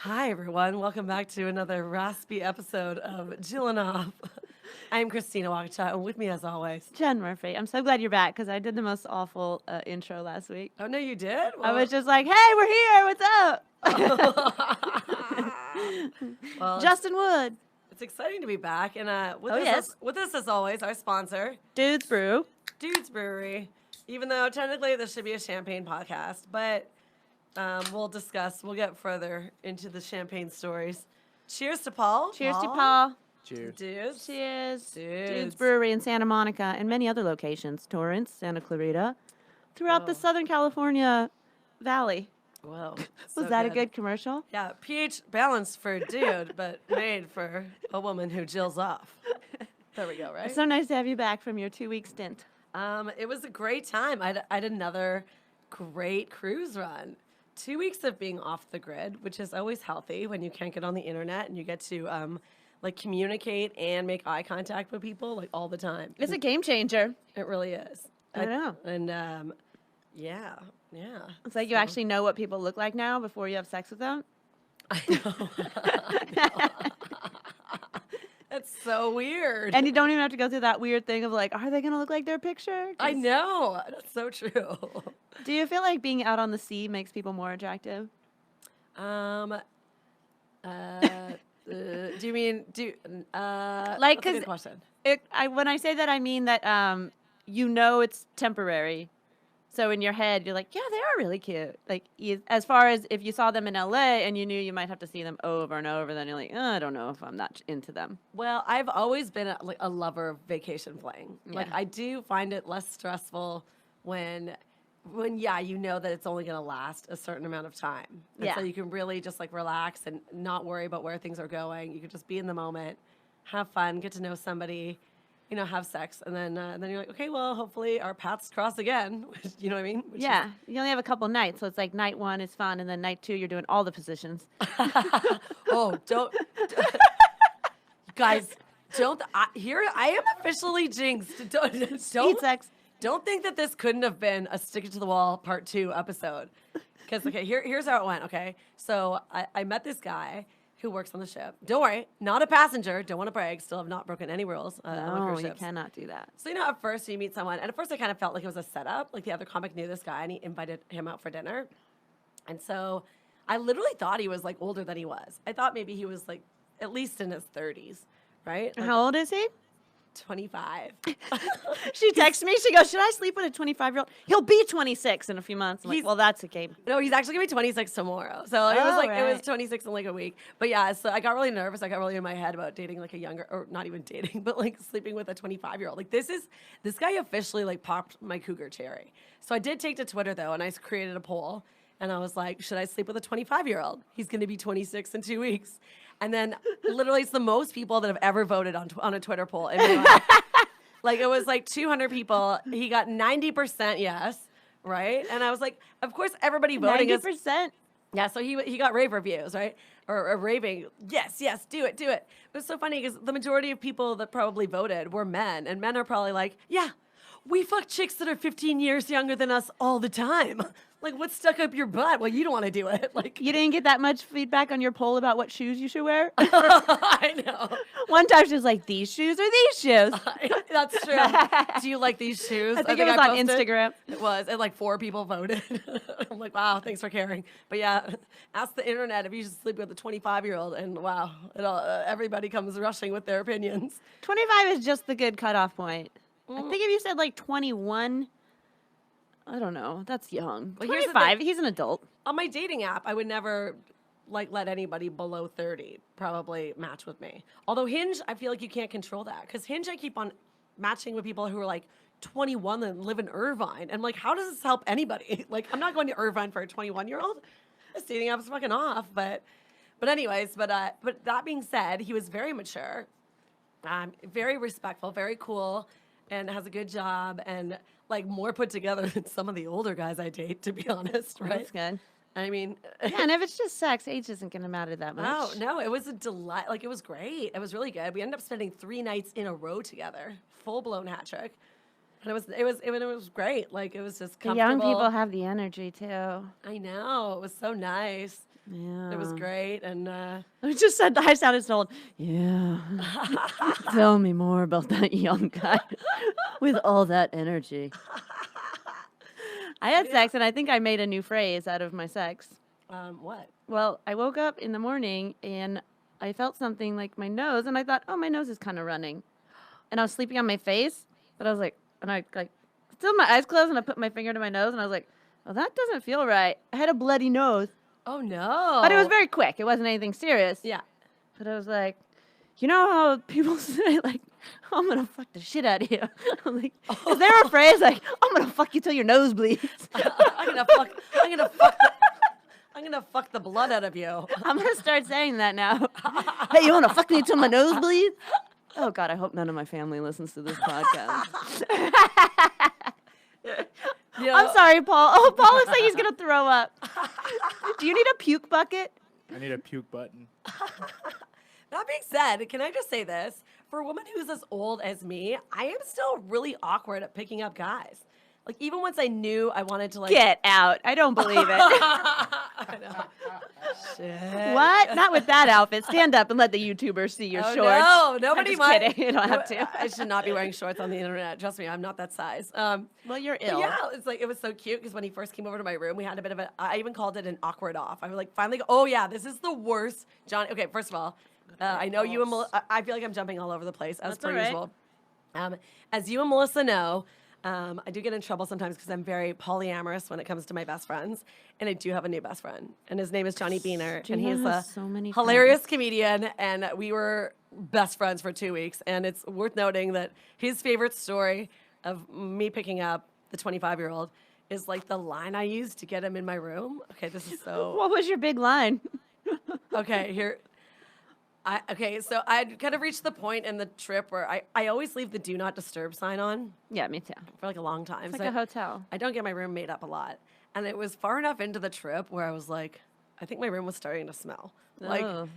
Hi, everyone. Welcome back to another raspy episode of Jillin. I'm Christina Walkinshaw, and with me, as always. Jen Murphy. I'm so glad you're back because I did the most awful intro last week. Oh, no, you did? I was just like, hey, we're here. What's up? Well, Justin Wood. it's exciting to be back. And with, Oh, us, yes. with us, as always, our sponsor, Dudes Brew. Dudes Brewery. Even though technically this should be a champagne podcast, but we'll get further into the champagne stories. Cheers to Paul. Cheers to Paul. Cheers. Dudes. Cheers. Dudes. Dudes Brewery in Santa Monica and many other locations. Torrance, Santa Clarita, throughout the Whoa. Southern California Valley. Whoa. Was that a good commercial? Yeah, pH balanced for a dude, but made for a woman who jills off. There we go, right? It's so nice to have you back from your 2-week stint. It was a great time. I had another great cruise run. 2 weeks of being off the grid, which is always healthy when you can't get on the internet and you get to communicate and make eye contact with people like all the time. It's a game changer. It really is. I know. And yeah. It's like you actually know what people look like now before you have sex with them. I know. I know. That's so weird. And you don't even have to go through that weird thing of like, are they going to look like their picture? I know. That's so true. Do you feel like being out on the sea makes people more attractive? Do you mean Like, that's a good 'cause question. When I say that, I mean that you know it's temporary. So in your head, you're like, yeah, they are really cute. Like, as far as if you saw them in LA and you knew you might have to see them over and over, then you're like, I don't know if I'm that into them. Well, I've always been a lover of vacation playing. Like, Yeah. I do find it less stressful when you know that it's only going to last a certain amount of time. And Yeah. so you can really just like relax and not worry about where things are going. You can just be in the moment, have fun, get to know somebody, have sex, and then you're like, okay, well, hopefully our paths cross again. You know what I mean? Which is- Yeah. You only have a couple nights. So it's like night 1 is fun. And then night 2, you're doing all the positions. Oh, don't. Guys, don't. I am officially jinxed. Don't. Speed sex. Don't think that this couldn't have been a Stick It to the Wall Part 2 episode. Because, okay, here's how it went, okay? So I met this guy who works on the ship. Don't worry, not a passenger. Don't want to brag. Still have not broken any rules on my No, cruise you ships. cannot do that. So, at first you meet someone, and at first I kind of felt like it was a setup. Like the other comic knew this guy, and he invited him out for dinner. And so I literally thought he was, like, older than he was. I thought maybe he was, like, at least in his 30s, right? Like, How old is he? 25. She texts me. She goes, should I sleep with a 25-year-old? He'll be 26 in a few months. I'm like, He's- well, that's a game. No, he's actually gonna be 26 tomorrow. So it was Oh, like it was right. 26 in like a week. But yeah, so I got really nervous. I got really in my head about dating like a younger, or not even dating, but like sleeping with a 25-year-old. Like this guy officially like popped my cougar cherry. So I did take to Twitter though, and I created a poll, and I was like, should I sleep with a 25-year-old? He's gonna be 26 in 2 weeks. And then literally it's the most people that have ever voted on a Twitter poll in my life. Like it was like 200 people. He got 90% yes, right? And I was like, of course everybody voting is 90%? yeah. So he got rave reviews, right? Or raving, yes, do it. It was so funny because the majority of people that probably voted were men, and men are probably like, yeah, we fuck chicks that are 15 years younger than us all the time. Like, what's stuck up your butt? Well, you don't want to do it. Like, You didn't get that much feedback on your poll about what shoes you should wear? I know. One time she was like, these shoes or these shoes? That's true. Do you like these shoes? I think it was on posted. Instagram. It was, and like 4 people voted. I'm like, wow, thanks for caring. But yeah, ask the internet if you should sleep with a 25-year-old, and wow, everybody comes rushing with their opinions. 25 is just the good cutoff point. I think if you said like 21, I don't know. That's young. Well, here's the 25, he's an adult. On my dating app, I would never like let anybody below 30 probably match with me. Although Hinge, I feel like you can't control that because Hinge, I keep on matching with people who are like 21 and live in Irvine. And like, how does this help anybody? Like, I'm not going to Irvine for a 21-year-old. This dating app is fucking off. But that being said, he was very mature, very respectful, very cool, and has a good job and like more put together than some of the older guys I date, to be honest, right? That's good. I mean, Yeah, and if it's just sex, age isn't going to matter that much. no, it was a delight. Like, it was great. It was really good. We ended up spending 3 nights in a row together, full-blown hat trick. And it was great. Like, it was just The comfortable. young people have the energy, too. I know. It was so nice. Yeah. It was great. And I just said I sounded so old. Yeah. Tell me more about that young guy with all that energy. I had sex, and I think I made a new phrase out of my sex. what? Well, I woke up in the morning, and I felt something like my nose, and I thought, oh, my nose is kind of running. And I was sleeping on my face, but I was like, and I like, still my eyes closed, and I put my finger to my nose, and I was like, well, that doesn't feel right. I had a bloody nose. Oh, no. But it was very quick. It wasn't anything serious. Yeah. But I was like, you know how people say, like, I'm going to fuck the shit out of you. I'm like, is there a phrase like, I'm going to fuck you till your nose bleeds? I'm gonna fuck the blood out of you. I'm going to start saying that now. Hey, you want to fuck me till my nose bleeds? Oh, God, I hope none of my family listens to this podcast. You know, I'm sorry, Paul. Oh, Paul looks like he's going to throw up. Do you need a puke bucket? I need a puke button. that being said, can I just say this? For a woman who's as old as me, I am still really awkward at picking up guys. Like, even once I knew I wanted to, like... Get out. I don't believe it. I know. Shit. What? Not with that outfit. Stand up and let the YouTubers see your Oh, shorts. no, nobody I'm just might. kidding. You don't have to. I should not be wearing shorts on the internet. Trust me, I'm not that size. Well, you're But ill. yeah, it's like it was so cute because when he first came over to my room, we had a bit of a. I even called it an awkward off. I was like, finally, oh yeah, this is the worst, John. Okay, first of all, I know you and I feel like I'm jumping all over the place as That's per all right. usual. As you and Melissa know, I do get in trouble sometimes because I'm very polyamorous when it comes to my best friends, and I do have a new best friend, and his name is Johnny Beaner, and Gina he's a has so many hilarious comedian, and we were best friends for 2 weeks, and it's worth noting that his favorite story of me picking up the 25-year-old is like the line I used to get him in my room. Okay, this is so What was your big line? okay here. So I'd kind of reached the point in the trip where I always leave the do not disturb sign on Yeah, me too. for like a long time. It's So like a hotel. I don't get my room made up a lot. And it was far enough into the trip where I was like, I think my room was starting to smell. Oh.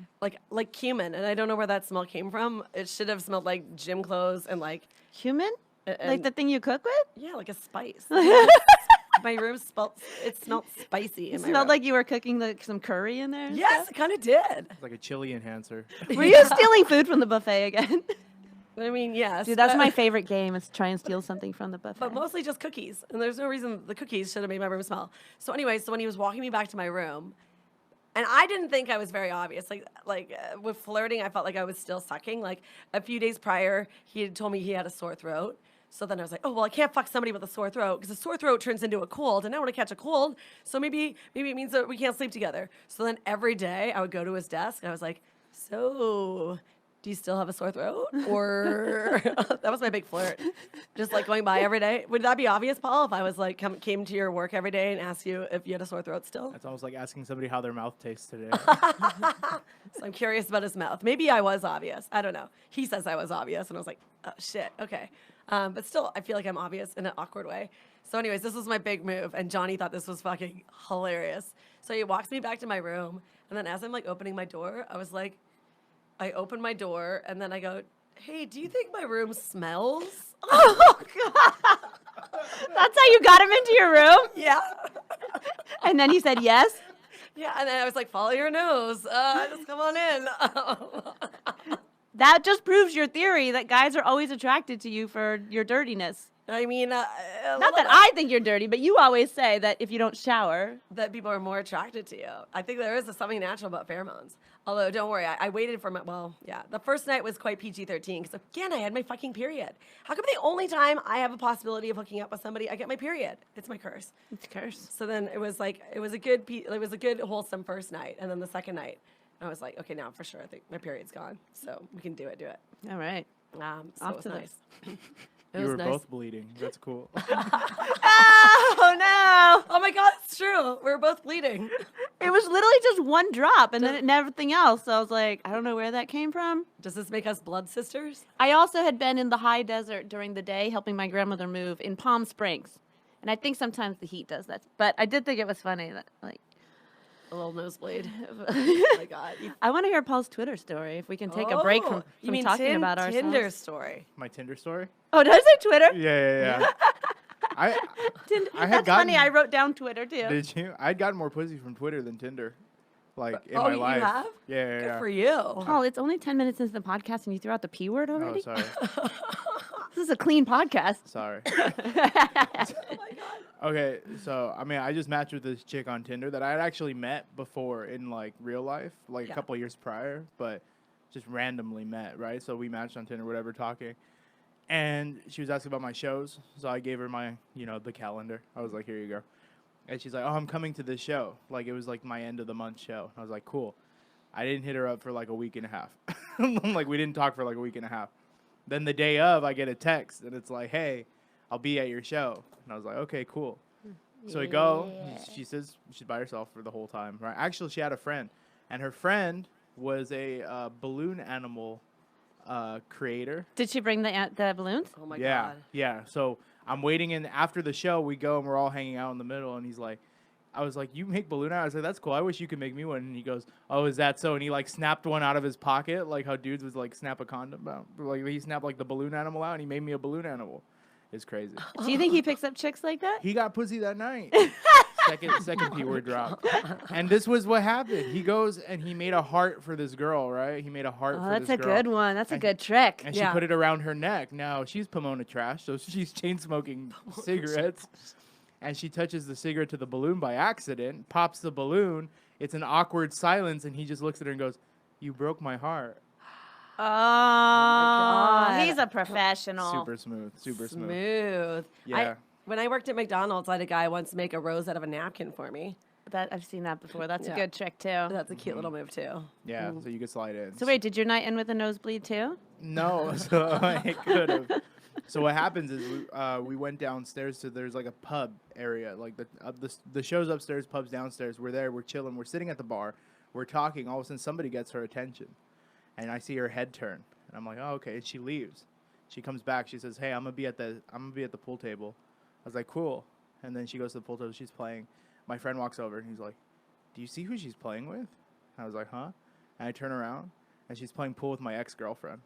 Like cumin. And I don't know where that smell came from. It should have smelled like gym clothes and like Cumin? Like and- the thing you cook with? yeah, like a spice. My room smelled spicy. It smelled like you were cooking some curry in there. and Yes, stuff? it kind of did. It's like a chili enhancer. Were you stealing food from the buffet again? I mean, yes. Dude, that's but- my favorite game is try and steal something from the buffet. But mostly just cookies. And there's no reason the cookies should have made my room smell. So anyway, so when he was walking me back to my room, and I didn't think I was very obvious. With flirting, I felt like I was still sucking. Like a few days prior, he had told me he had a sore throat. So then I was like, oh, well, I can't fuck somebody with a sore throat because a sore throat turns into a cold, and I want to catch a cold. So maybe it means that we can't sleep together. So then every day I would go to his desk, and I was like, so do you still have a sore throat? Or that was my big flirt. Just like going by every day. Would that be obvious, Paul, if I was like came to your work every day and asked you if you had a sore throat still? That's almost like asking somebody how their mouth tastes today. So I'm curious about his mouth. Maybe I was obvious. I don't know. He says I was obvious, and I was like, oh, shit, okay. But still, I feel like I'm obvious in an awkward way. So anyways, this was my big move, and Johnny thought this was fucking hilarious. So he walks me back to my room, and then as I'm like opening my door, I was like, I open my door, and then I go, hey, do you think my room smells? Oh, God. That's how you got him into your room? Yeah. And then he said yes? Yeah, and then I was like, follow your nose. Just come on in. That just proves your theory that guys are always attracted to you for your dirtiness. I mean, Not that I think you're dirty, but you always say that if you don't shower. that people are more attracted to you. I think there is something natural about pheromones. Although, don't worry, I waited for the first night was quite PG-13 because, again, I had my fucking period. How come the only time I have a possibility of hooking up with somebody, I get my period? It's my curse. It's a curse. So then it was a good, wholesome first night. And then the second night, I was like, okay, now for sure, I think my period's gone. So we can do it. All right. So Off it was to nice. It You was were nice. both bleeding. That's cool. Oh, no. Oh my God, it's true. We were both bleeding. It was literally just one drop and then everything else. So I was like, I don't know where that came from. Does this make us blood sisters? I also had been in the high desert during the day helping my grandmother move in Palm Springs. And I think sometimes the heat does that. But I did think it was funny that, like, A little nosebleed. Oh my God. I want to hear Paul's Twitter story if we can take a break from you mean talking about ourselves. Tinder story. My Tinder story? Oh, did I say Twitter? Yeah. I Tinder. I had That's funny. gotten- I wrote down Twitter too. Did you? I'd gotten more pussy from Twitter than Tinder. like in Oh, my you life. have? Yeah, yeah, Good yeah. for you. Paul, it's only 10 minutes into the podcast and you threw out the P word Oh, already? sorry. This is a clean podcast. Sorry. Oh my god. Okay, so I mean, I just matched with this chick on Tinder that I had actually met before in like real life, like Yeah. a couple of years prior, but just randomly met, right? So we matched on Tinder, whatever, talking, and she was asking about my shows, so I gave her my, the calendar. I was like, here you go, and she's like, oh, I'm coming to this show. Like it was like my end of the month show. I was like, cool. I didn't hit her up for like a week and a half. Like we didn't talk for like a week and a half. Then the day of, I get a text, and it's like, hey, I'll be at your show. And I was like, okay, cool. So we go. She says she's by herself for the whole time. Right? Actually, she had a friend. And her friend was a balloon animal creator. Did she bring the balloons? Oh my Yeah, god. yeah. So I'm waiting, and after the show, we go, and we're all hanging out in the middle, and he's like, I was like, you make balloon out? I was like, that's cool. I wish you could make me one. And he goes, oh, is that so? And he like snapped one out of his pocket, like how dudes would like snap a condom out. Like he snapped like the balloon animal out, and he made me a balloon animal. It's crazy. Do you think he picks up chicks like that? He got pussy that night. second P word drop. And this was what happened. He goes and he made a heart for this girl, right? He made a heart Oh, for that's this a girl. good one. That's a And- good trick. And Yeah. she put it around her neck. Now she's Pomona trash, so she's chain smoking cigarettes. And she touches the cigarette to the balloon by accident, pops the balloon. It's an awkward silence, and he just looks at her and goes, "You broke my heart." Oh, God. he's a professional. Super smooth, super smooth. Smooth. Yeah. When I worked at McDonald's, I had a guy once make a rose out of a napkin for me. That I've seen that before. That's Yeah. a good trick too. That's a cute little move too. Yeah, so you could slide in. So wait, did your night end with a nosebleed too? No, so it could have. So what happens is we went downstairs to there's like a pub area, like the show's upstairs, pub's downstairs. We're there, we're chilling, we're sitting at the bar, we're talking. All of a sudden, somebody gets her attention, and I see her head turn, and I'm like, oh okay. And she leaves. She comes back. She says, hey, I'm gonna be at the pool table. I was like, cool. And then she goes to the pool table. She's playing. My friend walks over, and he's like, do you see who she's playing with? And I was like, huh? And I turn around, and she's playing pool with my ex-girlfriend.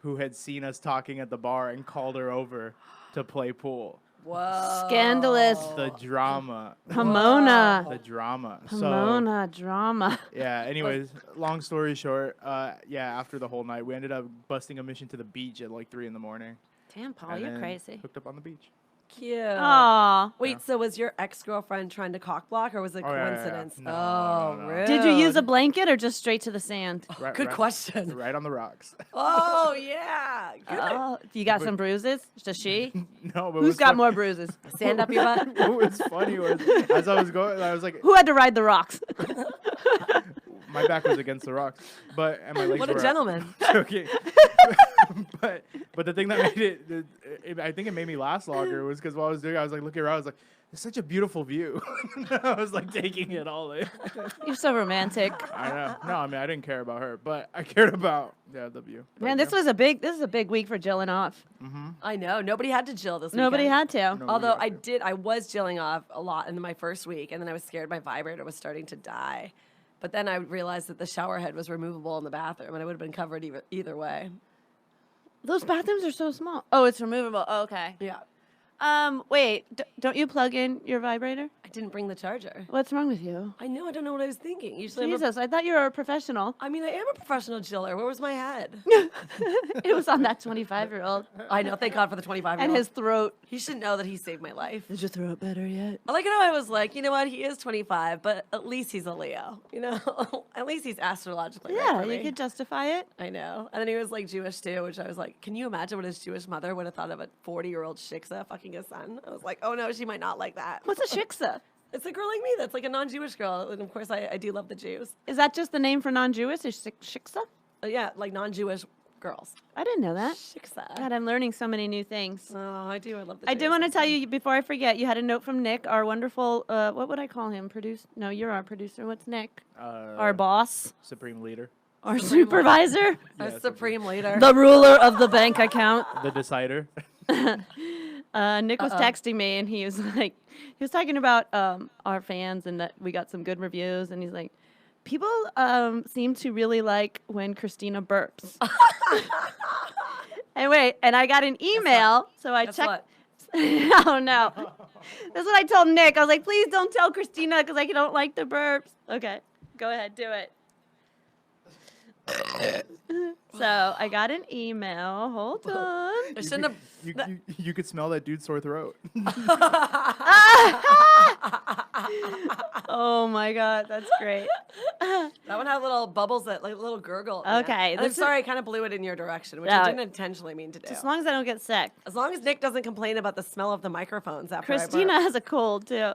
Who had seen us talking at the bar and called her over to play pool. Whoa. Scandalous. The drama. Pomona. The drama. Pomona drama. So, yeah, anyways, long story short, after the whole night, we ended up busting a mission to the beach at like 3 a.m. Damn, Paul, and you're then crazy. Hooked up on the beach. Cute. Aw. Wait, Yeah. so was your ex-girlfriend trying to cock block, or was it Oh, yeah, yeah, yeah. coincidence? No, Oh, no. rude. Did you use a blanket or just straight to the sand? Right, Good right- question. Right on the rocks. Oh yeah. Good. Oh, you got But- some bruises? Does she? No, but Who's got more bruises? Stand up your butt. What was funny was as I was going, I was like, Who had to ride the rocks? my back was against the rocks, and my legs What were a up. gentleman. Okay. but the thing that made it, I think it made me last longer was because while I was doing it, I was like looking around, I was like, it's such a beautiful view. I was like taking it all in. You're so romantic. I know. No, I mean I didn't care about her, but I cared about the view. But, Man, this is a big week for Jillin off. I know. Nobody had to Jill this Nobody weekend. had to. No. Although Nobody I was jilling off a lot in my first week, and then I was scared my vibrator was starting to die. But then I realized that the shower head was removable in the bathroom, and I would have been covered either way. Those bathrooms are so small. Oh, it's removable. Oh, okay. Yeah. Wait, don't you plug in your vibrator? I didn't bring the charger. What's wrong with you? I know. I don't know what I was thinking. Usually, Jesus, I thought you were a professional. I mean, I am a professional jiller. Where was my head? It was on that 25-year-old I know. Thank God for the 25-year-old. and his throat. He should know that he saved my life. Is your throat better yet? I like how I was like, you know what? He is 25, but at least he's a Leo. You know, at least he's astrologically right Yeah, for you me. could justify it. I know. And then he was like Jewish too, which I was like, can you imagine what his Jewish mother would have thought of a 40-year-old shiksa fucking his son? I was like, oh no, she might not like that. What's a shiksa? It's a girl like me that's like a non-Jewish girl. And of course, I do love the Jews. Is that just the name for non-Jewish? Is shiksa? Yeah, like non-Jewish girls. I didn't know that. Shiksa. God, I'm learning so many new things. Oh, I do. I love the I Jews. did want to tell you before I forget. You had a note from Nick, our wonderful. What would I call him? No, you're our producer. What's Nick? Our boss, Supreme leader, our supervisor, A Yeah, supreme leader. the ruler of the bank account. the decider. Nick was texting me, and he was like, he was talking about our fans and that we got some good reviews, and he's like, people seem to really like when Christina burps. And I got an email, so I Guess checked. what? Oh no, that's what I told Nick. I was like, please don't tell Christina because I don't like the burps. Okay. Go ahead, do it. So I got an email. Hold on. I shouldn't have. You could smell that dude's sore throat. Oh my God, that's great. That one had little bubbles that like little gurgle. Okay, And I'm this is- sorry, I kind of blew it in your direction, which No. I didn't intentionally mean to do. As long as I don't get sick. As long as Nick doesn't complain about the smell of the microphones after I Christina burp. has a cold too.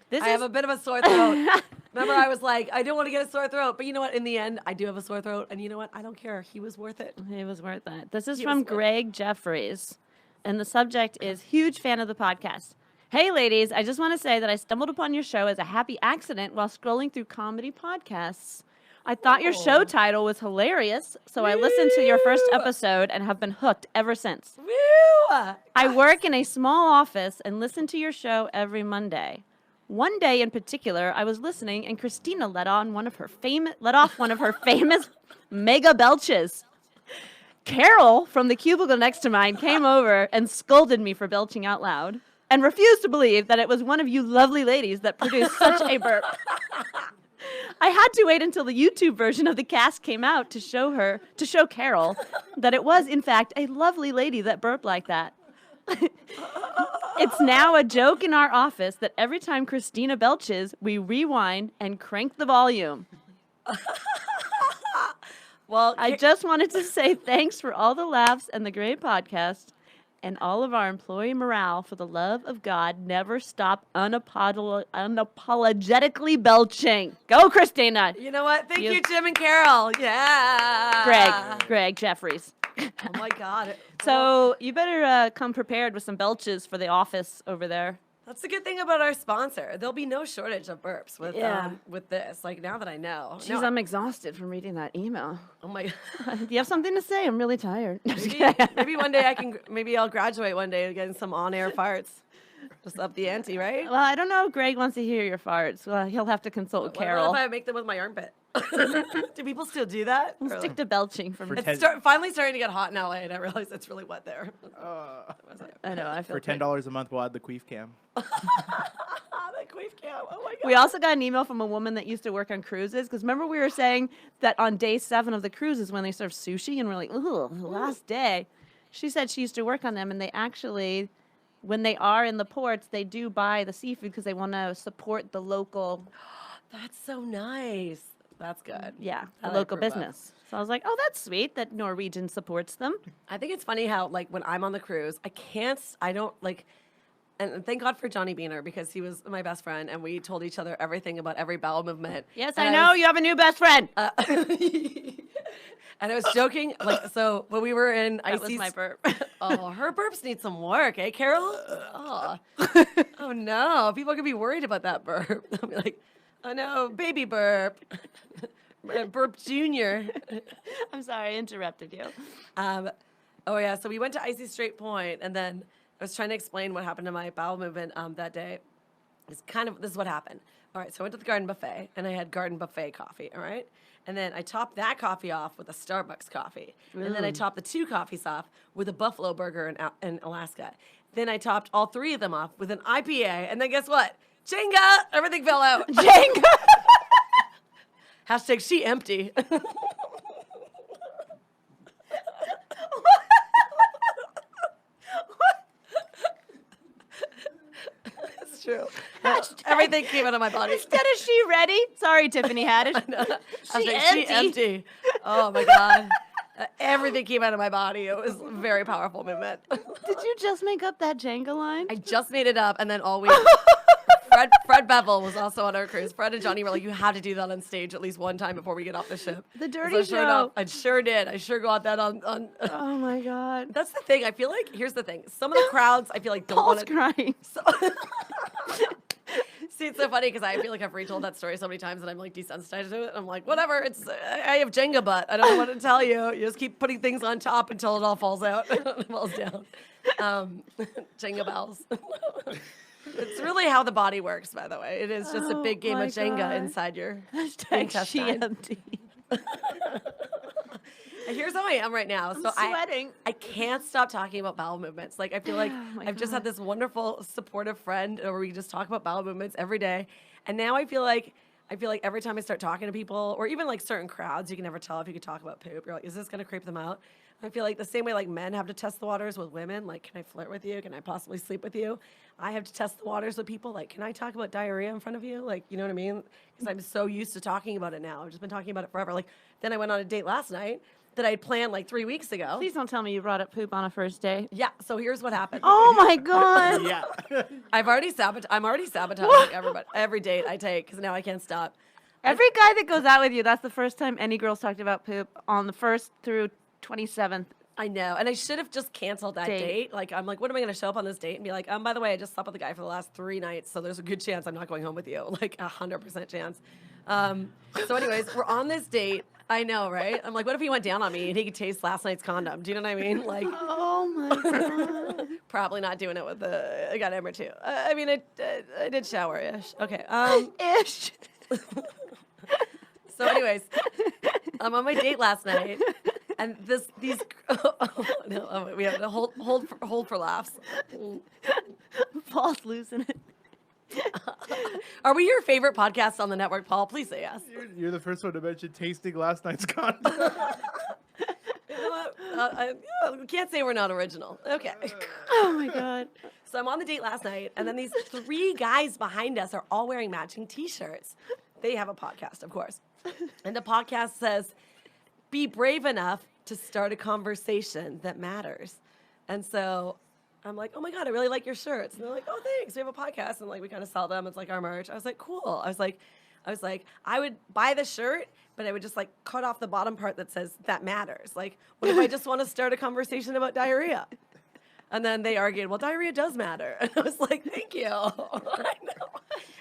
This I have a bit of a sore throat. Remember, I was like, I don't want to get a sore throat, but you know what? In the end, I do have a sore throat, and you know what? I don't care. He was worth it. It was worth it. This is He from was worth it. Greg Jeffries, and the subject is huge fan of the podcast. Hey, ladies, I just want to say that I stumbled upon your show as a happy accident while scrolling through comedy podcasts. I thought your show title was hilarious, so I listened to your first episode and have been hooked ever since. Woo! I work in a small office and listen to your show every Monday. One day in particular, I was listening and Christina let off one of her famous mega belches. Carol from the cubicle next to mine came over and scolded me for belching out loud and refused to believe that it was one of you lovely ladies that produced such a burp. I had to wait until the YouTube version of the cast came out to show Carol that it was in fact a lovely lady that burped like that. It's now a joke in our office that every time Christina belches, we rewind and crank the volume. Well, I just wanted to say thanks for all the laughs and the great podcast and all of our employee morale. For the love of God, never stop unapologetically belching. Go, Christina. you know what? Thank You- you, Jim and Carol. Yeah. Greg Jeffries. Oh my God. So you better come prepared with some belches for the office over there. That's the good thing about our sponsor. There'll be no shortage of burps with Yeah. with this. Like now that I know. Jeez, No, I'm exhausted from reading that email. oh my. Do you have something to say? I'm really tired. Maybe one day maybe I'll graduate one day getting some on-air farts. Just up the ante, right? Well, I don't know if Greg wants to hear your farts. Well, he'll have to consult with What Carol. about if I make them with my armpit? Do people still do that? Or Stick to belching from For me. ten- It's finally starting to get hot in LA, and I realize it's really wet there. I know. I feel For $10 a month, we'll add the queef cam. The queef cam. Oh my God. We also got an email from a woman that used to work on cruises. Because remember we were saying that on day 7 of the cruise is when they serve sushi, and we're like, ooh, the last day. She said she used to work on them, and they actually, when they are in the ports, they do buy the seafood because they want to support the local, That's so nice. That's good. yeah, I the like local Aruba. business. So I was like, oh, that's sweet that Norwegian supports them. I think it's funny how, like, when I'm on the cruise, I don't, like, and thank God for Johnny Beaner because he was my best friend and we told each other everything about every bowel movement. Yes, And I know. was- You have a new best friend. and I was joking, like, so when we were in That was Icy's, my burp. oh, her burps need some work, eh, Carol? Oh, oh no, people could be worried about that burp. They'll be like, oh no, baby burp, burp junior. I'm sorry, I interrupted you. Oh yeah, so we went to Icy Strait Point, and then I was trying to explain what happened to my bowel movement that day. This is what happened. All right, so I went to the garden buffet, and I had garden buffet coffee. All right, and then I topped that coffee off with a Starbucks coffee, and then I topped the 2 coffees off with a Buffalo Burger in Alaska. Then I topped all 3 of them off with an IPA, and then guess what? Jenga! Everything fell out. Jenga. Hashtag she empty. It's true. Everything came out of my body. Instead of she ready? Sorry, Tiffany Haddish. Hashtag she empty. Oh my God. Everything came out of my body. It was a very powerful movement. Did you just make up that Jenga line? I just made it up, and then all week, Fred Bevel was also on our cruise. Fred and Johnny were like, "You have to do that on stage at least one time before we get off the ship." The So dirty sure show. enough, I sure did. I sure got that on. Oh my God. That's the thing. I feel like here's the thing. Some of the crowds, I feel like don't Paul's want to. crying. See, it's so funny because I feel like I've retold that story so many times and I'm like desensitized to it. I'm like, whatever. I have Jenga butt. I don't know what to tell you. You just keep putting things on top until it all falls out. It falls down. Jenga bells. It's really how the body works, by the way. It is just a big game my of Jenga God. inside your Hashtag she intestine. empty. And here's how I am right now. So sweating. I can't stop talking about bowel movements. Like I feel like Oh my I've just had God. this wonderful supportive friend where we just talk about bowel movements every day. And now I feel like I feel like every time I start talking to people, or even like certain crowds, you can never tell if you could talk about poop. You're like, is this going to creep them out? I feel like the same way like men have to test the waters with women, like, can I flirt with you? Can I possibly sleep with you? I have to test the waters with people. Like, can I talk about diarrhea in front of you? Like, you know what I mean? Because I'm so used to talking about it now. I've just been talking about it forever. Like, then I went on a date last night that I planned like 3 weeks ago. Please don't tell me you brought up poop on a first date. Yeah. So here's what happened. Oh my god. Yeah. I'm already sabotaging every date I take because now I can't stop. Every guy that goes out with you, that's the first time any girls talked about poop on the 1st through 27th. I know. And I should have just canceled that date. Like, I'm like, what am I going to show up on this date and be like, by the way, I just slept with the guy for the last 3 nights, so there's a good chance I'm not going home with you. Like, 100% chance. So anyways, we're on this date. I know, right? I'm like, what if he went down on me and he could taste last night's condom? Do you know what I mean? Like, Oh my god. probably not doing it with I got number 2. I mean, I did shower-ish. Okay. Ish. So anyways, I'm on my date last night. And these we have to hold for laughs. Paul's losing it. Are we your favorite podcast on the network, Paul? Please say yes. You're the first one to mention tasting last night's condom. You know what? I can't say we're not original. Okay. Oh my god. So I'm on the date last night, and then these 3 guys behind us are all wearing matching T-shirts. They have a podcast, of course. And the podcast says, be brave enough to start a conversation that matters. And so I'm like, oh my God, I really like your shirts. And they're like, oh, thanks. We have a podcast. And like, we kind of sell them. It's like our merch. I was like, cool. I was like, I would buy the shirt, but I would just like cut off the bottom part that says that matters. Like, what if I just want to start a conversation about diarrhea? And then they argued, well, diarrhea does matter. And I was like, thank you. I know.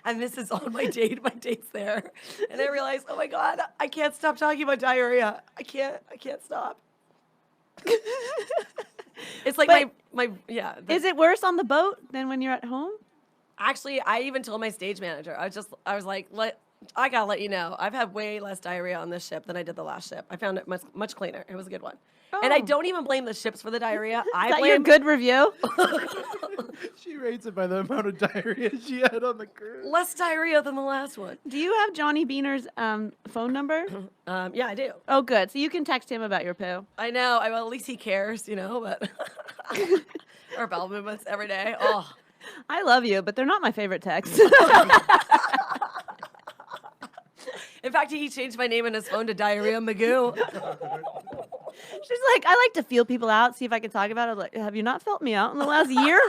And this is on my date. My date's there. And I realized, oh my God, I can't stop talking about diarrhea. I can't stop. It's like But yeah. Is it worse on the boat than when you're at home? Actually, I even told my stage manager, I was like, I gotta let you know, I've had way less diarrhea on this ship than I did the last ship. I found it much cleaner. It was a good one. And I Oh. don't even blame the ships for the diarrhea. Is I that your blame good review? She rates it by the amount of diarrhea she had on the cruise. less diarrhea than the last one. Do you have Johnny Beaner's phone number? Yeah, I do. Oh, good. So you can text him about your poo. I know. Well, at least he cares, you know. But our bowel movements every day. Oh, I love you, but they're not my favorite texts. in fact, he changed my name in his phone to Diarrhea Magoo. She's like, I like to feel people out, see if I can talk about it. Like, have you not felt me out in the last year?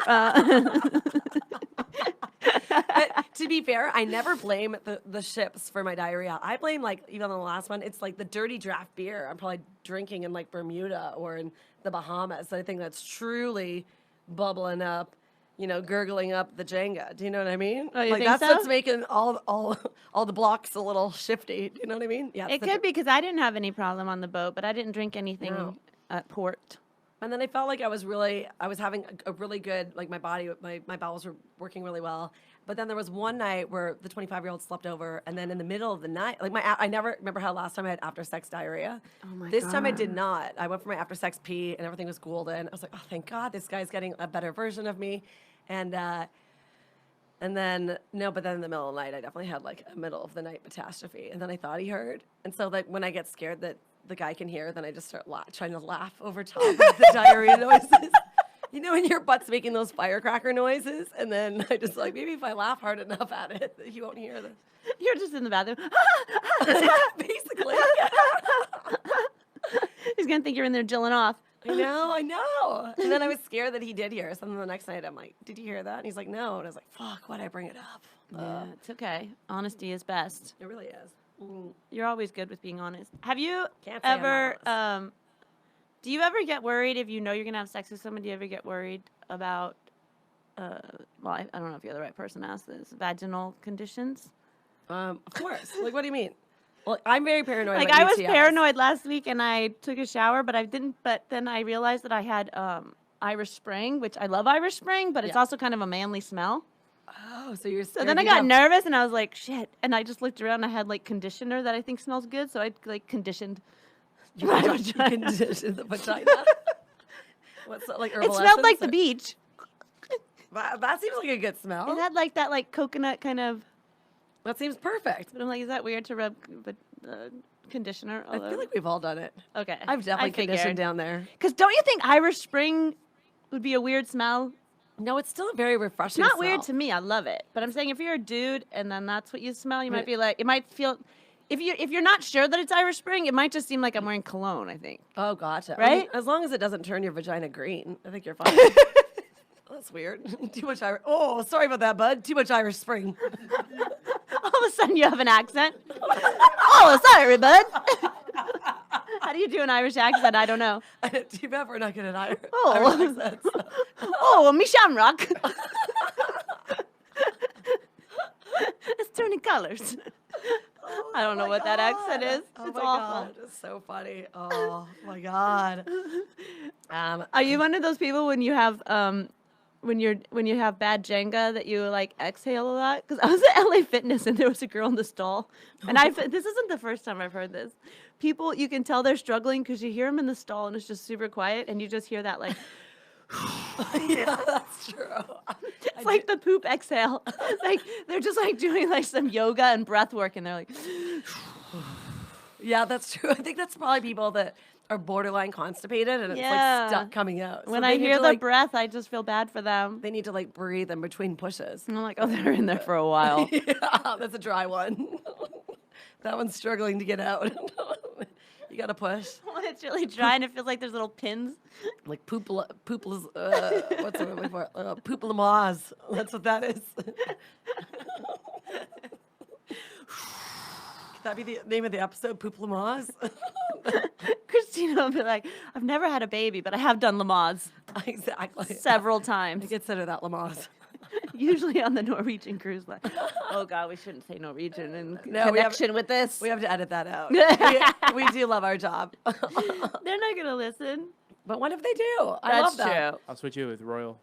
But to be fair, I never blame the ships for my diarrhea. I blame, like, even on the last one, it's like the dirty draft beer I'm probably drinking in like Bermuda or in the Bahamas. I think that's truly bubbling up, you know, gurgling up the Jenga. Do you know what I mean? Oh, you like think that's so? what's making all the blocks a little shifty. Do you know what I mean? Yeah. It could be because I didn't have any problem on the boat, but I didn't drink anything No. at port. And then I felt like I was having a really good, like my bowels were working really well. But then there was one night where the 25-year-old slept over, and then in the middle of the night, like I never remember how last time I had after sex diarrhea. Oh my This time I God. did not. I went for my after sex pee, and everything was golden. I was like, oh, thank God, this guy's getting a better version of me. And then but then in the middle of the night, I definitely had like a middle of the night catastrophe, and then I thought he heard, and so like when I get scared that the guy can hear, then I just start trying to laugh over top of the diarrhea noises. You know, when your butt's making those firecracker noises, and then I just like, maybe if I laugh hard enough at it, that he won't hear this. You're just in the bathroom. Basically. He's going to think you're in there jilling off. I know. And then I was scared that he did hear. So then the next night I'm like, did you hear that? And he's like, no. And I was like, fuck, why'd I bring it up? Yeah, it's okay. Honesty is best. It really is. You're always good with being honest. Have you Can't say I'm not ever, do you ever get worried if you know you're going to have sex with someone? Do you ever get worried about, well, I don't know if you're the right person to ask this, vaginal conditions? Of course. Like, what do you mean? Well, I'm very paranoid. Like, about I was UTIs. paranoid last week and I took a shower, but then I realized that I had Irish Spring, which I love Irish Spring, but it's Yeah. also kind of a manly smell. Oh, so you're So scared then I you got have- nervous and I was like, shit. And I just looked around and I had like conditioner that I think smells good. So I like conditioned. You my conditioned vagina. the vagina. What's that, like herbal It smelled like essence the or- beach. That seems like a good smell. It had like that like coconut kind of That seems perfect. But I'm like, is that weird to rub conditioner all I over? feel like we've all done it. Okay. I've definitely conditioned down there. Because don't you think Irish Spring would be a weird smell? No, it's still a very refreshing Not smell. weird to me. I love it. But I'm saying if you're a dude and then that's what you smell, you might be like, it might feel. If you're not sure that it's Irish Spring, it might just seem like I'm wearing cologne, I think. Oh, gotcha. Right? I mean, as long as it doesn't turn your vagina green, I think you're fine. That's weird. Too much Irish. Oh, sorry about that, bud. Too much Irish Spring. All of a sudden you have an accent. Oh, sorry, bud. How do you do an Irish accent? I don't know. Too bad we're not good at Irish Oh. accents. Oh, me shamrock. It's turning colors. I don't know what that accent is. Oh It's my awful. God, it's so funny. Oh my God. Are you one of those people when you have when you have bad Jenga that you like exhale a lot? Because I was at LA Fitness and there was a girl in the stall, and this isn't the first time I've heard this. People, you can tell they're struggling because you hear them in the stall and it's just super quiet, and you just hear that like. Yeah, that's true. It's like the poop exhale. Like they're just like doing like some yoga and breath work, and they're like. Yeah, that's true. I think that's probably people that are borderline constipated and it's Yeah. like stuck coming out. So When they I need hear to, the like, breath, I just feel bad for them. they need to like breathe in between pushes. And I'm like, oh, they're in there for a while. Yeah, that's a dry one. That one's struggling to get out. You gotta push. It's really dry and it feels like there's little pins. Like what's the word for it? Poop lamaze. That's what that is. Could that be the name of the episode? Poop lamaze? Christina will be like, I've never had a baby, but I have done Lamaze Exactly. several I times. consider that lamaze. Usually on the Norwegian cruise line. Oh, God, we shouldn't say Norwegian in No, we have- connection with this. We have to edit that out. we do love our job. They're not going to listen. But what if they do? I That's love that. true. I'll switch you with Royal.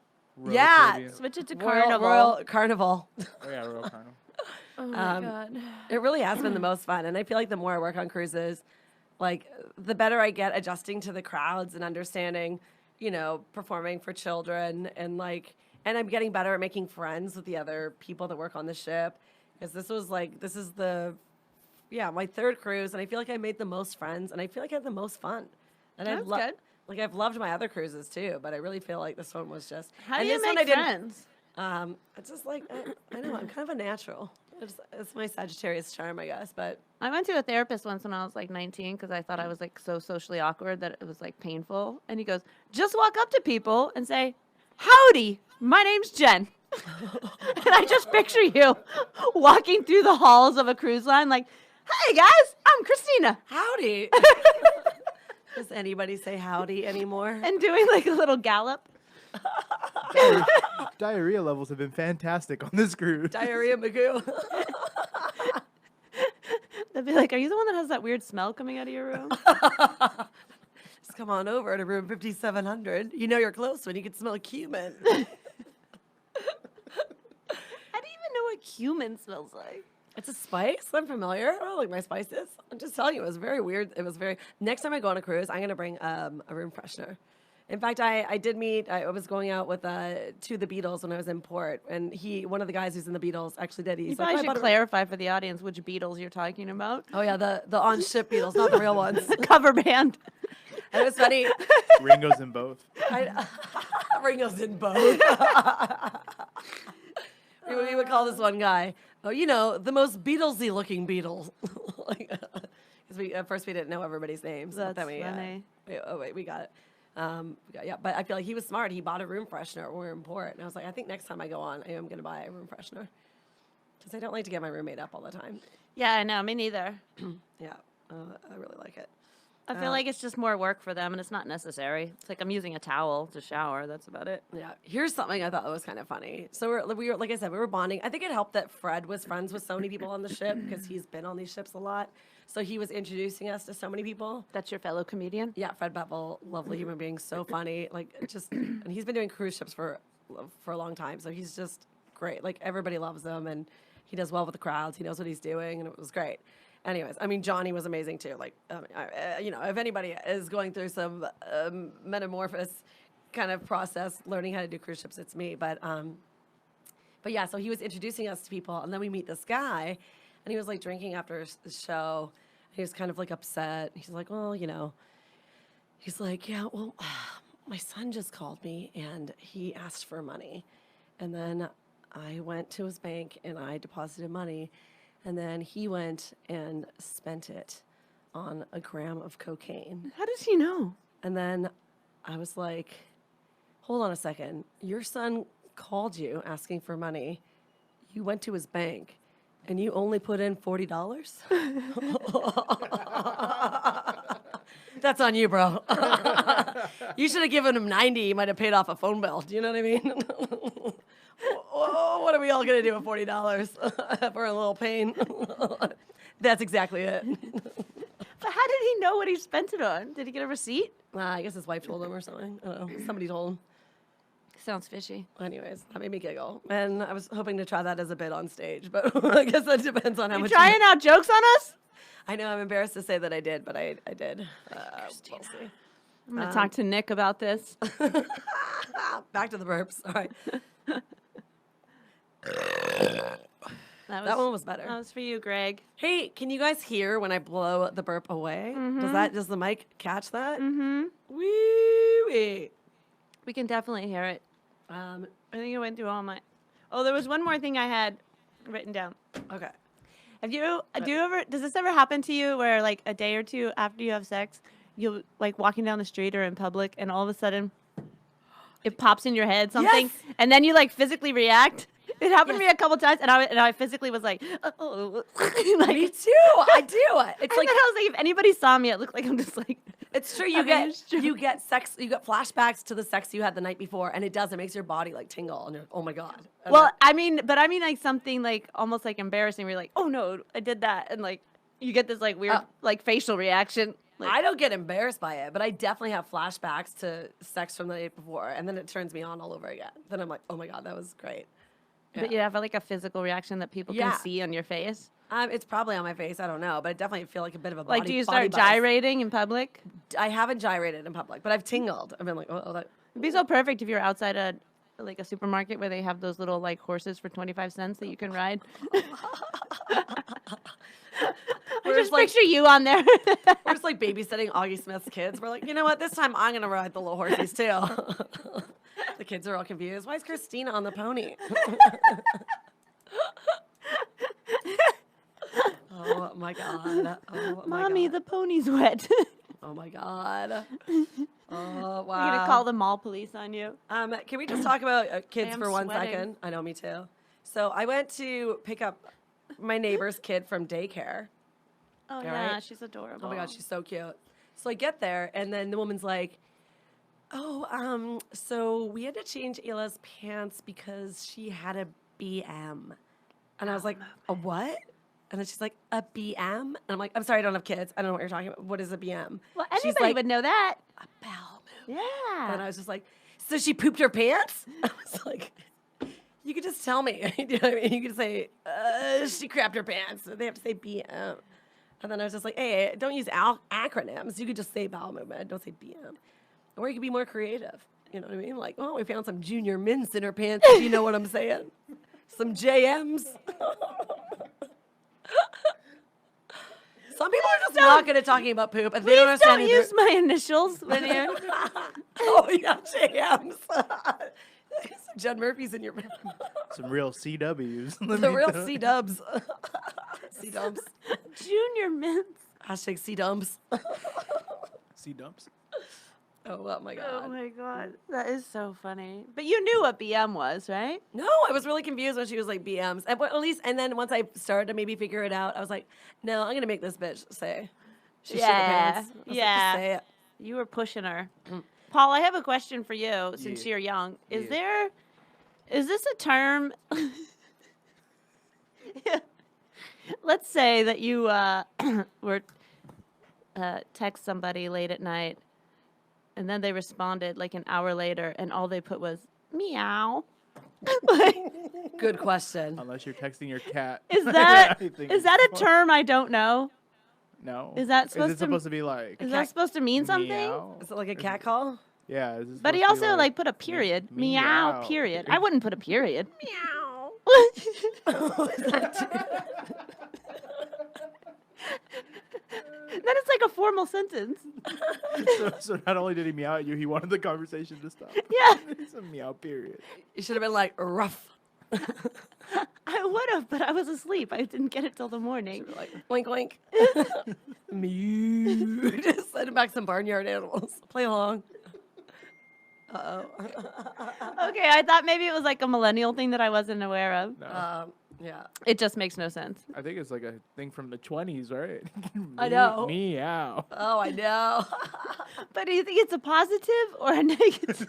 Yeah, Caribbean. Switch it to Royal Carnival. Carnival. Oh yeah, Royal Carnival. Oh, my Um, God. It really has been the most fun. And I feel like the more I work on cruises, like the better I get adjusting to the crowds and understanding, you know, performing for children and like, and I'm getting better at making friends with the other people that work on the ship. Because this is my third cruise. And I feel like I made the most friends and I feel like I had the most fun. And That's good. Like I've loved my other cruises too, but I really feel like this one was just. How do and you this one make I didn't- friends? It's just like I know I'm kind of a natural. It's my Sagittarius charm, I guess. But I went to a therapist once when I was like 19 because I thought I was like so socially awkward that it was like painful. And he goes, just walk up to people and say, howdy, my name's Jen. And I just picture you walking through the halls of a cruise line like, hey guys, I'm Christina. howdy. Does anybody say howdy anymore? And doing like a little gallop. Diarrhea levels have been fantastic on this cruise. Diarrhea Magoo. They'd be like, are you the one that has that weird smell coming out of your room? Just come on over to room 5700. You know you're close when you can smell cumin. I didn't even know what cumin smells like. It's a spice. I'm familiar. I don't like my spices. I'm just telling you, it was very weird. It was very. Next time I go on a cruise, I'm gonna bring a room freshener. In fact, I did meet. I was going out with to the Beatles when I was in port, and one of the guys who's in the Beatles, actually did. You He's probably like, should clarify for the audience which Beatles you're talking about. oh yeah, the on ship Beatles, not the real ones. Cover band. And it was funny. Ringo's in both. Ringo's in both. we would call this one guy, oh, you know, the most Beatlesy looking Beatle. Because at first we didn't know everybody's names. but That's then funny. we got it. Yeah, but I feel like he was smart. He bought a room freshener when we were in port. And I was like, I think next time I go on, I am going to buy a room freshener. Because I don't like to get my roommate up all the time. Yeah, I know. Me neither. Yeah, I really like it. I feel like it's just more work for them, and it's not necessary. It's like I'm using a towel to shower. That's about it. Yeah, here's something I thought was kind of funny. So we were like I said, we were bonding. I think it helped that Fred was friends with so many people on the ship because he's been on these ships a lot. So he was introducing us to so many people. That's your fellow comedian? Yeah, Fred Bevel, lovely human being, so funny. Like just, and he's been doing cruise ships for a long time. So he's just great. Like everybody loves him, and he does well with the crowds. He knows what he's doing, and it was great. Anyways, I mean, Johnny was amazing too. Like, you know, if anybody is going through some metamorphosis kind of process, learning how to do cruise ships, it's me. But But yeah, so he was introducing us to people, and then we meet this guy, and he was like drinking after the show. He was kind of like upset. He's like, well, he's like, yeah, well, my son just called me and he asked for money. And then I went to his bank and I deposited money. And then he went and spent it on a gram of cocaine. How does he know? And then I was like, hold on a second. Your son called you asking for money. You went to his bank and you only put in $40? That's on you, bro. You should have given him 90. He might have paid off a phone bill. Do you know what I mean? What are we all going to do with $40 for a little pain? That's exactly it. But how did he know what he spent it on? Did he get a receipt? I guess his wife told him or something. I don't know. Somebody told him. Sounds fishy. Anyways, that made me giggle. And I was hoping to try that as a bit on stage, but I guess that depends on how much. Trying out jokes on us? I know, I'm embarrassed to say that I did, but I did. We'll see. I'm going to talk to Nick about this. Back to the burps. All right. That one was better. That was for you, Greg. Hey, can you guys hear when I blow the burp away? Does the mic catch that? Mm-hmm. Wee. We can definitely hear it. I think it went through all my... Oh, there was one more thing I had written down. Okay. Does this ever happen to you where like a day or two after you have sex, you'll like walking down the street or in public and all of a sudden it pops in your head something Yes! and then you like physically react? It happened to me a couple times and I physically was like, oh. Like, Me too. I do. It's and like then I was like, if anybody saw me, it looked like I'm just like... it's true. I mean, it's true. You get flashbacks to the sex you had the night before, and it does. It makes your body like tingle, and you're, oh my god. And Well, I mean like something like almost like embarrassing where you're like, oh no, I did that. And like you get this like weird like facial reaction. Like, I don't get embarrassed by it, but I definitely have flashbacks to sex from the night before, and then it turns me on all over again. Then I'm like, oh my god, that was great. But you have like a physical reaction that people Yeah. can see on your face. It's probably on my face. I don't know, but I definitely feel like a bit of a body. Like, do you body start buzz. gyrating in public? I haven't gyrated in public, but I've tingled. I've been like, oh, that. It'd be so perfect if you're outside a supermarket where they have those little like horses for 25 cents that you can ride. I just picture you on there. We're just like babysitting Augie Smith's kids. We're like, you know what? This time I'm gonna ride the little horses too. The kids are all confused. Why is Christina on the pony? Oh my god. Oh my Mommy, god. the pony's wet. Oh my god. Oh wow. You're gonna call the mall police on you. Can we just talk about kids am for 1 sweating. second? I know, me too. So I went to pick up my neighbor's kid from daycare. Oh yeah, yeah, she's adorable. Oh my god, she's so cute. So I get there, and then the woman's like, "Oh, so we had to change Ayla's pants because she had a BM." And I was like, "A what?" And then she's like, "A BM?" And I'm like, "I'm sorry, I don't have kids. I don't know what you're talking about. What is a BM?" Well, She's anybody like, would know that. "A bowel movement." Yeah. And I was just like, "So she pooped her pants?" I was like, "You could just tell me." You know what I mean? You could say, "She crapped her pants." They have to say BM. And then I was just like, "Hey, don't use acronyms. You could just say bowel movement. Don't say BM." Or you could be more creative. You know what I mean? Like, oh, we found some junior mints in her pants. If you know what I'm saying? Some JMs. Some people are just not good at talking about poop, and they don't Please don't understand use my initials when you're... Oh, yeah, JMs. Some John Murphy's in your mouth. Some real CWs. The real C-dubs. C-dubs. Junior mints. Hashtag C-dubs. C-dumps. Oh my God. Oh my god, that is so funny. But you knew what BM was, right? No, I was really confused when she was like BMs. And then once I started to maybe figure it out, I was like, no, I'm going to make this bitch say she shit her pants. I was like, just say it. You were pushing her. Paul, I have a question for you since Yeah. you're young. Is Yeah. this a term? Let's say that you were text somebody late at night and then they responded like an hour later and all they put was meow. Good question. Unless you're texting your cat. Is that I think is it's that a fun. term I don't know? No. Is that Is supposed it supposed to be like? Is that supposed to mean something? meow? Is it like a cat call? Yeah. Is it But he supposed to be also like put a period. Meow, meow. period. I wouldn't put a period. Meow. Then it's like a formal sentence. So not only did he meow at you, he wanted the conversation to stop. Yeah. It's a meow period. You should have been like rough. I would have, but I was asleep. I didn't get it till the morning. Like wink, wink. Mew. Just send back some barnyard animals. Play along. Uh oh. Okay, I thought maybe it was like a millennial thing that I wasn't aware of. No. Yeah. It just makes no sense. I think it's like a thing from the 20s, right? I know. Meow. Oh, I know. But do you think it's a positive or a negative?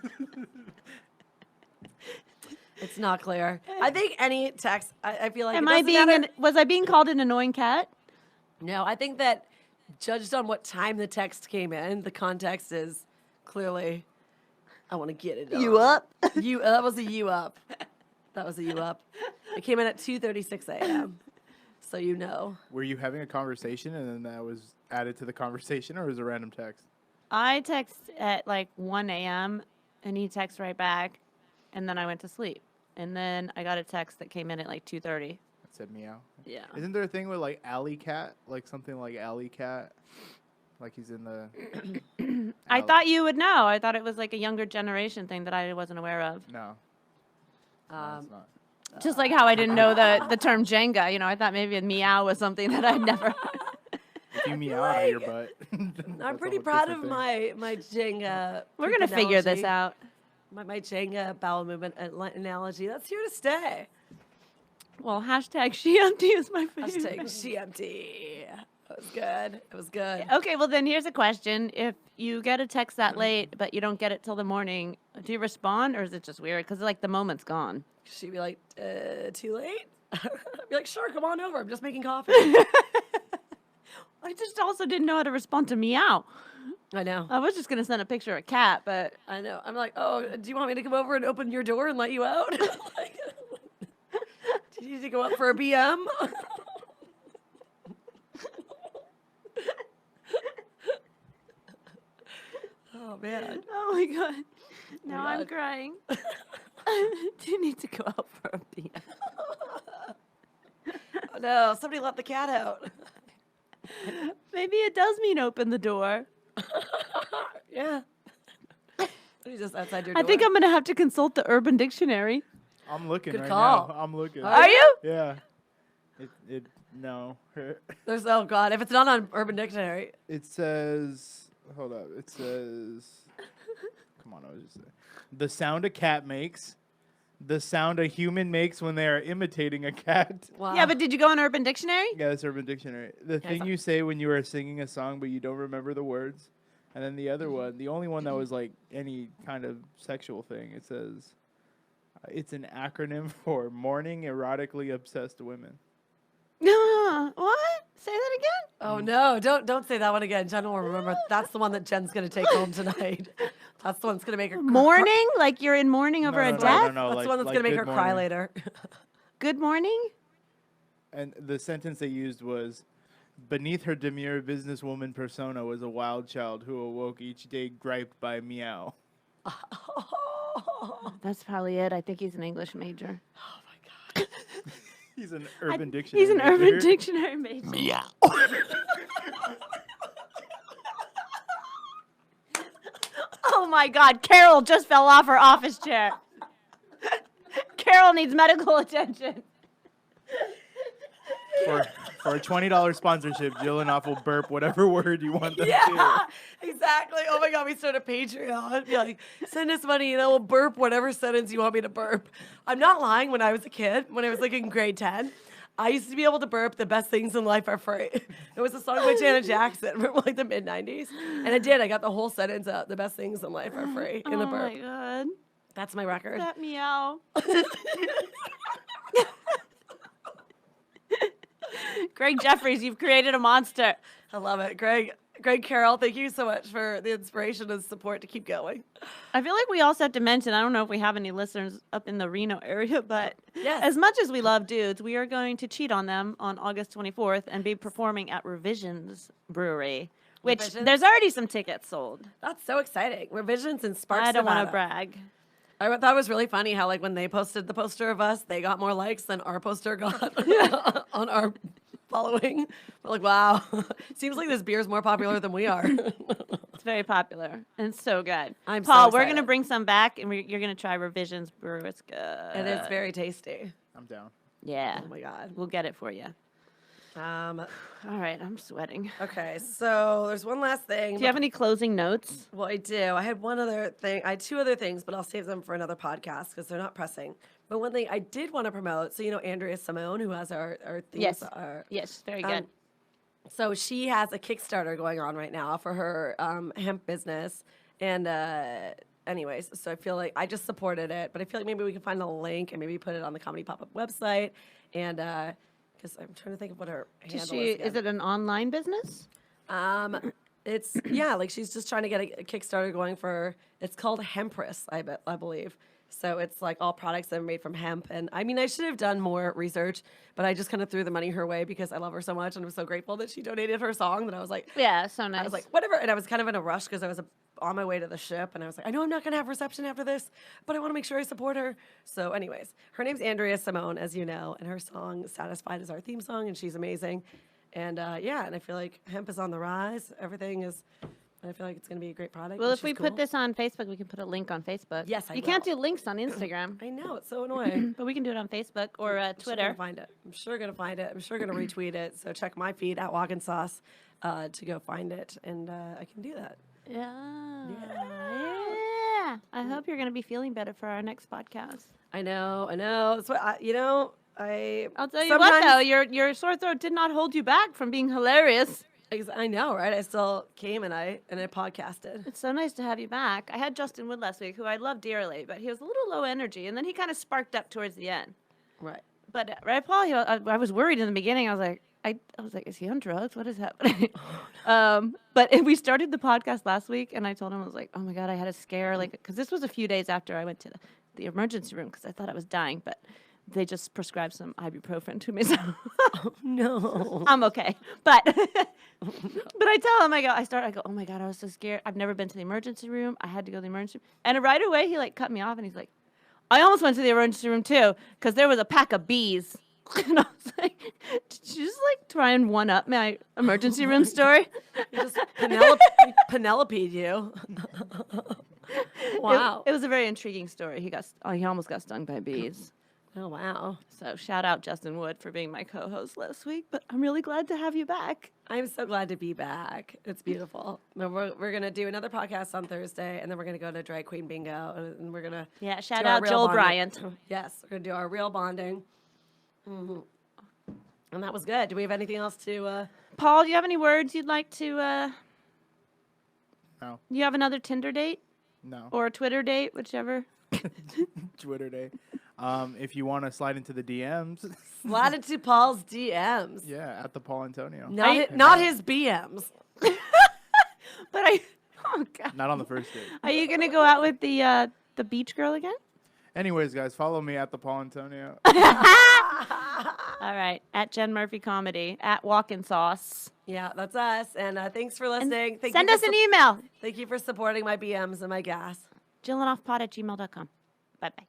It's not clear. I think any text. I feel like. Am it I doesn't being matter- was I being called an annoying cat? No, I think that judged on what time the text came in, the context is clearly. I want to get it. You on. up? You. That was a you up. That was a you up. It came in at 2:36 a.m. So you know. Were you having a conversation and then that was added to the conversation, or was it a random text? I text at like 1 a.m. and he texts right back, and then I went to sleep. And then I got a text that came in at like 2:30. It said meow. Yeah. Isn't there a thing with like alley cat? Like something like alley cat? Like he's in the. I thought you would know. I thought it was like a younger generation thing that I wasn't aware of. No. No, it's not. Just like how I didn't know the term Jenga. You know, I thought maybe a meow was something that I'd never. If you meow out of your butt. I'm that's pretty a whole proud different of thing. my Jenga. We're poop gonna figure this analogy. out. My Jenga bowel movement analogy. That's here to stay. Well, hashtag she empty is my favorite. Hashtag she empty. It was good. It was good. Okay, well then here's a question: if you get a text that late but you don't get it till the morning, do you respond or is it just weird? Because like the moment's gone. She'd be like, too late? I'd be like, sure, come on over. I'm just making coffee. I just also didn't know how to respond to meow. I know. I was just gonna send a picture of a cat, but I know. I'm like, oh, do you want me to come over and open your door and let you out? Like, do you need to go up for a BM? Oh, man. oh my god, now I'm God. crying. Do you need to go out for a beer? Oh, no, somebody let the cat out. Maybe it does mean open the door. Yeah. He's just outside your I door. think I'm gonna have to consult the Urban Dictionary. I'm looking Good right call. now. I'm looking. Are Are you? Yeah. No. There's, oh, God. If it's not on Urban Dictionary. It says, hold up. It says, come on, I was just saying. The sound a cat makes, the sound a human makes when they are imitating a cat. Wow. Yeah, but did you go on Urban Dictionary? Yeah, that's Urban Dictionary. The it's thing on- you say when you are singing a song but you don't remember the words. And then the other one, the only one that was like any kind of sexual thing, it says, it's an acronym for Morning Erotically Obsessed Women. What? Say that again? Oh no! Don't say that one again. Jen will remember. That's the one that Jen's gonna take home tonight. That's the one that's gonna make her Mourning? Like you're in mourning over a no, death? no, That's like- the one that's like gonna make good her cry morning. later. Good morning? And the sentence they used was, beneath her demure businesswoman persona was a wild child who awoke each day griped by meow. That's probably it. I think he's an English major. Oh my god! He's an Urban Dictionary. He's an major. Urban Dictionary major. Meow. Oh my God, Carol just fell off her office chair. Carol needs medical attention. For a $20 sponsorship, Jillin will burp whatever word you want them Yeah, to. exactly. Oh my god, we start a Patreon. Be like, send us money and I will burp whatever sentence you want me to burp. I'm not lying. When I was a kid, when I was like in grade 10, I used to be able to burp "The Best Things in Life Are Free." It was a song by Janet Jackson from like the mid '90s, and I did. I got the whole sentence out. "The best things in life are free" in the Oh burp. my God. That's my record. That meow. Greg Jeffries, you've created a monster. I love it, Greg. Greg Carroll, thank you so much for the inspiration and support to keep going. I feel like we also have to mention, I don't know if we have any listeners up in the Reno area, but Yes. as much as we love dudes, we are going to cheat on them on August 24th and be performing at Revisions Brewery, which Revisions? there's already some tickets sold. That's so exciting. Revisions in Sparks, I don't want to Nevada. brag. I thought it was really funny how, like, when they posted the poster of us, they got more likes than our poster got on our following. We're like, wow, seems like this beer is more popular than we are. It's very popular and it's so good. I'm so Paul, we're excited. gonna bring some back, and you're gonna try Revision's Brew. It's good. And it's very tasty. I'm down. Yeah. Oh my God. We'll get it for you. Um, All right, I'm sweating. okay, so there's one last thing. Do you have any closing notes? Well, I do. I had one other thing. I had two other things, but I'll save them for another podcast because they're not pressing. But one thing I did want to promote, so you know Andrea Simone, who has our things. Yes. Yes, very good. So she has a Kickstarter going on right now for her hemp business. And anyways, so I feel like I just supported it, but I feel like maybe we can find a link and maybe put it on the Comedy Pop-Up website. And because I'm trying to think of what her handle is. Is it an online business? It's yeah, like she's just trying to get a Kickstarter going for. It's called Hempress, I believe. So it's like all products that are made from hemp. And I mean, I should have done more research, but I just kind of threw the money her way because I love her so much, and I'm so grateful that she donated her song. That I was like, Yeah, so nice. I was like, whatever. And I was kind of in a rush because I was on my way to the ship, and I was like, I know I'm not gonna have reception after this, but I want to make sure I support her. So, anyways, her name's Andrea Simone, as you know, and her song "Satisfied" is our theme song, and she's amazing. And yeah, and I feel like hemp is on the rise. Everything is. I feel like it's going to be a great product. well, and if we she's put cool. this on Facebook, we can put a link on Facebook. Yes, I You can't will. do links on Instagram, I know it's so annoying. but we can do it on Facebook or I'm sure Twitter. gonna find it. I'm sure gonna find it. I'm sure gonna retweet it. So check my feed at Walkin' Sauce to go find it, and I can do that. Yeah. I hope you're going to be feeling better for our next podcast. I know. So you know, I'll tell you what, though, your sore throat did not hold you back from being hilarious. I know, right? I still came and I podcasted. It's so nice to have you back. I had Justin Wood last week, who I love dearly, but he was a little low energy, and then he kind of sparked up towards the end. Right. But right, Paul, I was worried in the beginning. I was like, is he on drugs? What is happening? But we started the podcast last week, and I told him, I was like, oh my God, I had a scare, like, because this was a few days after I went to the emergency room because I thought I was dying, but they just prescribed some ibuprofen to me, so Oh no. I'm okay. But but I tell him, I go, oh my God, I was so scared. I've never been to the emergency room. I had to go to the emergency room. And right away, he like cut me off, and he's like, I almost went to the emergency room too, because there was a pack of bees. And I was like, did you just like try and one up my emergency room story? You just Penelope'd you. Wow. It was a very intriguing story. He almost got stung by bees. Oh wow. So shout out Justin Wood for being my co-host last week, but I'm really glad to have you back. I'm so glad to be back. It's beautiful. No, we're gonna do another podcast on Thursday, and then we're gonna go to Drag Queen Bingo, and we're gonna Shout do our out real Joel bonding. Bryant. Yes, we're gonna do our real bonding. And that was good. Do we have anything else to? Paul, do you have any words you'd like to? No. You have another Tinder date No. or a Twitter date, whichever. Twitter day. If you want to slide into the DMs, Slide into Paul's DMs. yeah, at the Paul Antonio. Not his BMs. But oh God, Not on the first date. are you gonna go out with the beach girl again? Anyways, guys, follow me at the Paul Antonio. All right, at Jen Murphy Comedy, at Walkin' Sauce. Yeah, that's us. And thanks for listening. Send us an email. Thank you for supporting my BMs and my gas. jillinoffpod@gmail.com. Bye-bye.